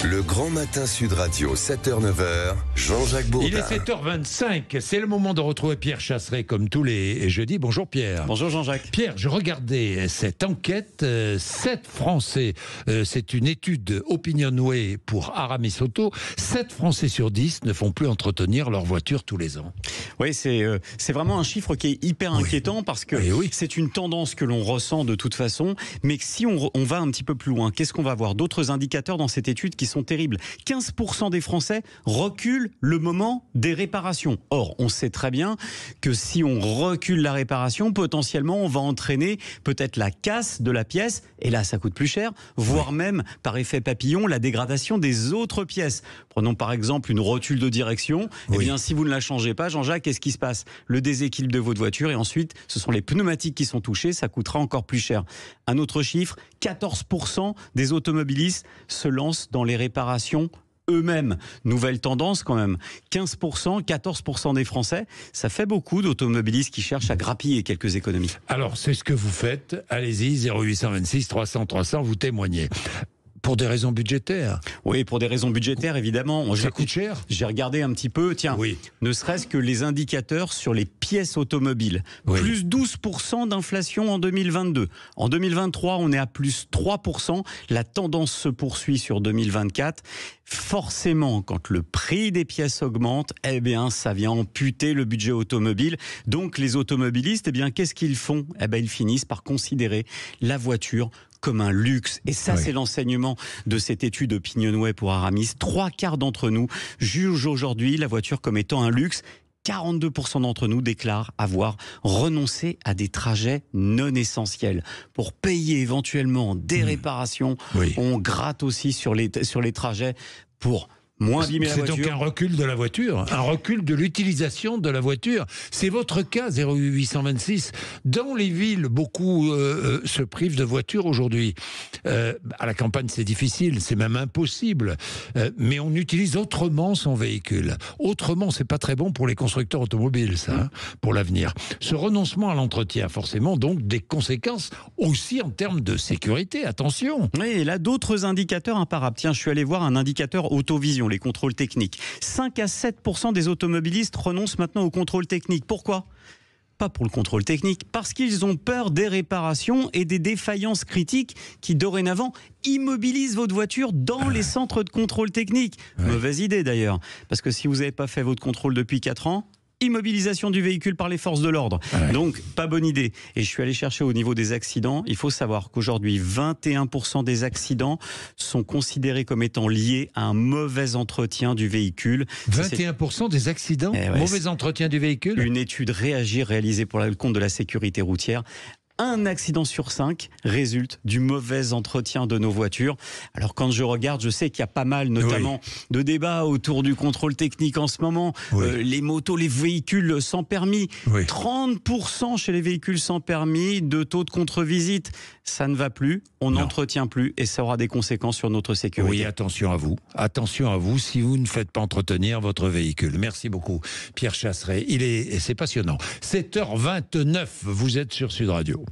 Le grand matin Sud Radio, 7h-9h, Jean-Jacques Bourdin. Il est 7h25, c'est le moment de retrouver Pierre Chasseret comme tous les jeudis. Bonjour Pierre. Bonjour Jean-Jacques. Pierre, je regardais cette enquête, 7 Français, c'est une étude Opinionway pour Aramis Auto, 7 Français sur 10 ne font plus entretenir leur voiture tous les ans. Oui, c'est vraiment un chiffre qui est hyper inquiétant parce que c'est une tendance que l'on ressent de toute façon, mais si on va un petit peu plus loin, qu'est-ce qu'on va voir? D'autres indicateurs dans cette étude qui sont terribles. 15% des Français reculent le moment des réparations. Or, on sait très bien que si on recule la réparation, potentiellement, on va entraîner peut-être la casse de la pièce, et là, ça coûte plus cher, voire même, par effet papillon, la dégradation des autres pièces. Prenons par exemple une rotule de direction. Eh bien, si vous ne la changez pas, Jean-Jacques, qu'est-ce qui se passe? Le déséquilibre de votre voiture, et ensuite, ce sont les pneumatiques qui sont touchés, ça coûtera encore plus cher. Un autre chiffre, 14% des automobilistes se lancent dans les réparations eux-mêmes. Nouvelle tendance quand même. 15%, 14% des Français, ça fait beaucoup d'automobilistes qui cherchent à grappiller quelques économies. Alors, c'est ce que vous faites. Allez-y, 0826 300 300, vous témoignez. Pour des raisons budgétaires? Oui, pour des raisons budgétaires, évidemment. Ça coûte cher? J'ai regardé un petit peu, ne serait-ce que les indicateurs sur les pièces automobiles. Plus 12% d'inflation en 2022. En 2023, on est à plus 3%. La tendance se poursuit sur 2024. Forcément, quand le prix des pièces augmente, eh bien, ça vient amputer le budget automobile. Donc, les automobilistes, eh bien, qu'est-ce qu'ils font? Eh bien, ils finissent par considérer la voiture comme un luxe. Et ça, c'est l'enseignement de cette étude Opinionway pour Aramis. 3/4 d'entre nous jugent aujourd'hui la voiture comme étant un luxe. 42% d'entre nous déclarent avoir renoncé à des trajets non essentiels. Pour payer éventuellement des réparations, on gratte aussi sur les trajets pour moins abîmer la voiture. C'est donc un recul de la voiture, un recul de l'utilisation de la voiture. C'est votre cas, 0826. Dans les villes, beaucoup se privent de voitures aujourd'hui. À la campagne, c'est difficile, c'est même impossible. Mais on utilise autrement son véhicule. Autrement, c'est pas très bon pour les constructeurs automobiles, ça, pour l'avenir. Ce renoncement à l'entretien, forcément, donc des conséquences aussi en termes de sécurité. Attention. Oui, et là, d'autres indicateurs imparables. Tiens, je suis allé voir un indicateur Autovision, les contrôles techniques. 5 à 7% des automobilistes renoncent maintenant au contrôle technique. Pourquoi ? Pas pour le contrôle technique, parce qu'ils ont peur des réparations et des défaillances critiques qui, dorénavant, immobilisent votre voiture dans les centres de contrôle technique. Mauvaise idée d'ailleurs, parce que si vous n'avez pas fait votre contrôle depuis 4 ans, immobilisation du véhicule par les forces de l'ordre. Donc, pas bonne idée. Et je suis allé chercher au niveau des accidents. Il faut savoir qu'aujourd'hui, 21% des accidents sont considérés comme étant liés à un mauvais entretien du véhicule. 21% des accidents, mauvais entretien du véhicule? Une étude Réagir réalisée pour le compte de la sécurité routière. Un accident sur 5 résulte du mauvais entretien de nos voitures. Alors quand je regarde, je sais qu'il y a pas mal notamment de débats autour du contrôle technique en ce moment. Les motos, les véhicules sans permis. 30% chez les véhicules sans permis de taux de contre-visite. Ça ne va plus, on n'entretient plus et ça aura des conséquences sur notre sécurité. Oui, attention à vous. Attention à vous si vous ne faites pas entretenir votre véhicule. Merci beaucoup, Pierre Chasseret. C'est passionnant. 7h29, vous êtes sur Sud Radio.